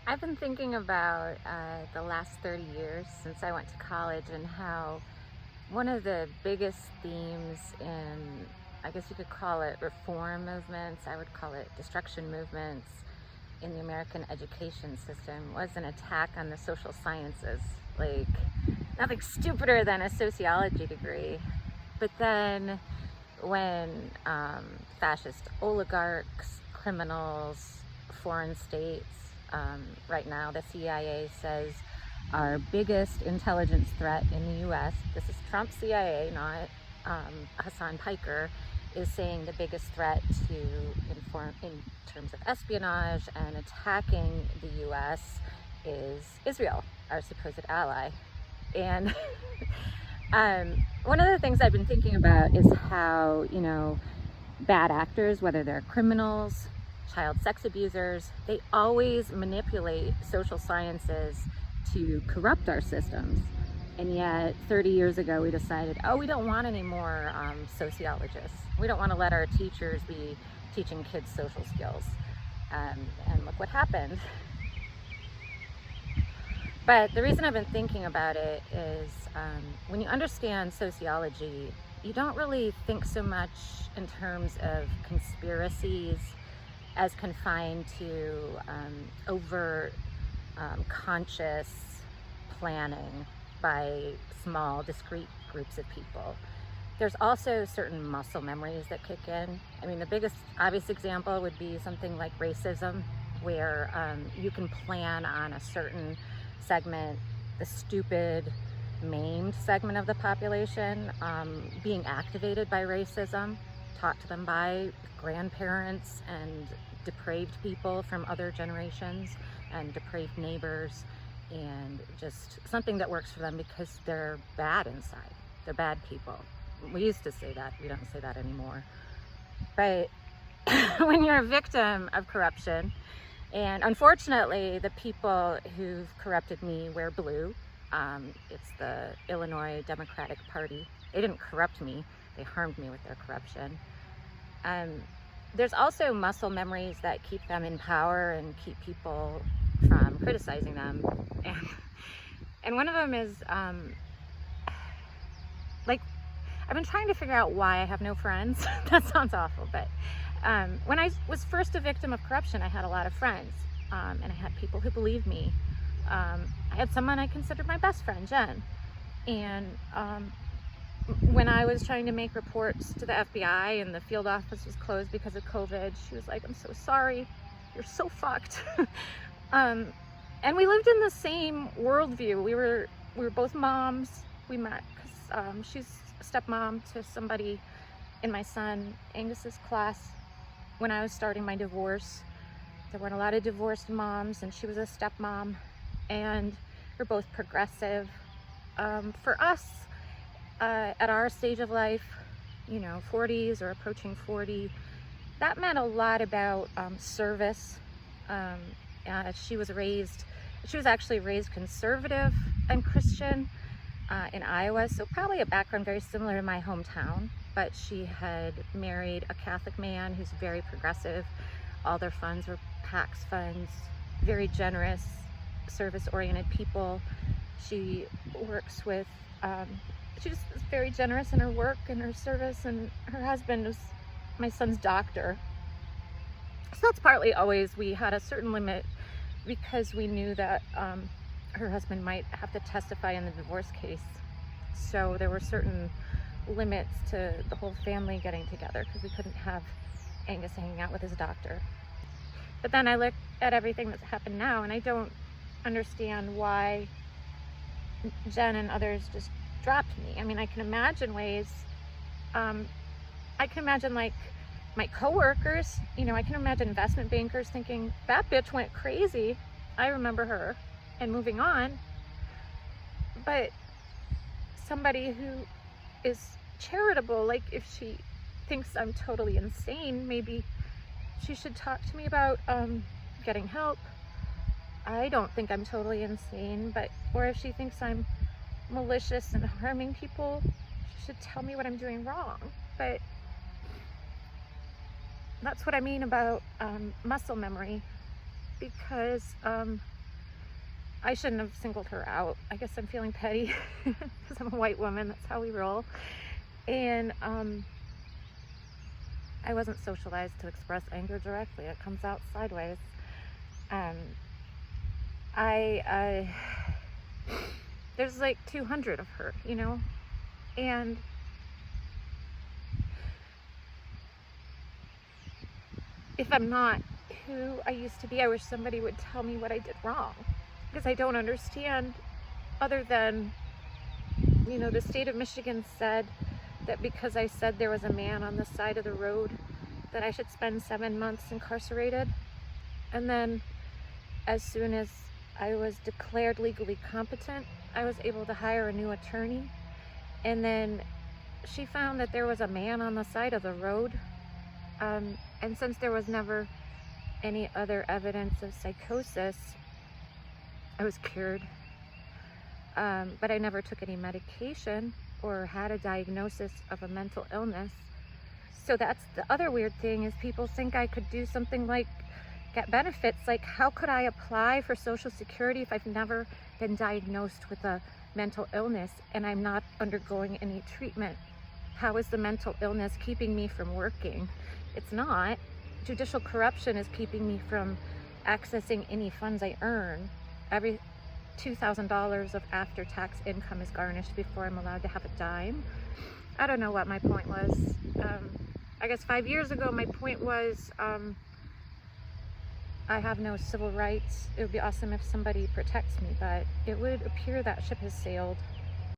I've been thinking about the last 30 years since I went to college and how one of the biggest themes in, I guess you could call it reform movements, I would call it destruction movements in the American education system was an attack on the social sciences. Like, nothing stupider than a sociology degree. But then when fascist oligarchs, criminals, foreign states, right now the CIA says our biggest intelligence threat in the US, this is Trump's CIA, not Hassan Piker, is saying the biggest threat to inform in terms of espionage and attacking the US is Israel, our supposed ally. And one of the things I've been thinking about is how, bad actors, whether they're criminals, child sex abusers, they always manipulate social sciences to corrupt our systems. And yet 30 years ago we decided, oh, we don't want any more sociologists. We don't want to let our teachers be teaching kids social skills. And look what happened. But the reason I've been thinking about it is when you understand sociology, you don't really think so much in terms of conspiracies as confined to overt, conscious planning by small, discrete groups of people. There's also certain muscle memories that kick in. I mean, the biggest obvious example would be something like racism, where you can plan on a certain segment, the stupid, maimed segment of the population, being activated by racism, taught to them by grandparents and depraved people from other generations and depraved neighbors, and just something that works for them because they're bad inside. They're bad people. We used to say that. We don't say that anymore. But when you're a victim of corruption, and unfortunately the people who've corrupted me wear blue, it's the Illinois Democratic Party. They didn't corrupt me, they harmed me with their corruption. There's also muscle memories that keep them in power and keep people from criticizing them. And one of them is, like, I've been trying to figure out why I have no friends. That sounds awful, but when I was first a victim of corruption, I had a lot of friends, and I had people who believed me. I had someone I considered my best friend, Jen, and when I was trying to make reports to the FBI and the field office was closed because of COVID, she was like, "I'm so sorry, you're so fucked." And we lived in the same worldview. We were both moms. We met because she's a stepmom to somebody in my son Angus's class. When I was starting my divorce, there weren't a lot of divorced moms, and she was a stepmom, and we're both progressive. For us, at our stage of life, 40s or approaching 40, that meant a lot about service. She was actually raised conservative and Christian in Iowa, so probably a background very similar to my hometown, but she had married a Catholic man who's very progressive. All their funds were PACS funds, very generous, service-oriented people. She works with, she just is very generous in her work and her service, and her husband was my son's doctor. So that's partly always, we had a certain limit because we knew that her husband might have to testify in the divorce case. So there were certain limits to the whole family getting together because we couldn't have Angus hanging out with his doctor. But then I look at everything that's happened now, and I don't understand why Jen and others just dropped me. I mean, I can imagine ways, I can imagine like my coworkers, I can imagine investment bankers thinking, that bitch went crazy, I remember her, and moving on. But somebody who is charitable, like if she thinks I'm totally insane, maybe she should talk to me about getting help. I don't think I'm totally insane, or if she thinks I'm malicious and harming people, she should tell me what I'm doing wrong. But that's what I mean about muscle memory, because I shouldn't have singled her out. I guess I'm feeling petty because I'm a white woman. That's how we roll. And I wasn't socialized to express anger directly. It comes out sideways. There's like 200 of her, you know, and if I'm not who I used to be, I wish somebody would tell me what I did wrong, because I don't understand, other than, you know, the state of Michigan said that because I said there was a man on the side of the road that I should spend 7 months incarcerated. And then as soon as I was declared legally competent, I was able to hire a new attorney. And then she found that there was a man on the side of the road. And since there was never any other evidence of psychosis, I was cured. But I never took any medication or had a diagnosis of a mental illness. So that's the other weird thing, is people think I could do something like get benefits. Like, how could I apply for Social Security if I've never been diagnosed with a mental illness and I'm not undergoing any treatment? How is the mental illness keeping me from working? It's not. Judicial corruption is keeping me from accessing any funds I earn. Every $2,000 of after-tax income is garnished before I'm allowed to have a dime. I don't know what my point was. I guess 5 years ago, my point was, I have no civil rights. It would be awesome if somebody protects me, but it would appear that ship has sailed.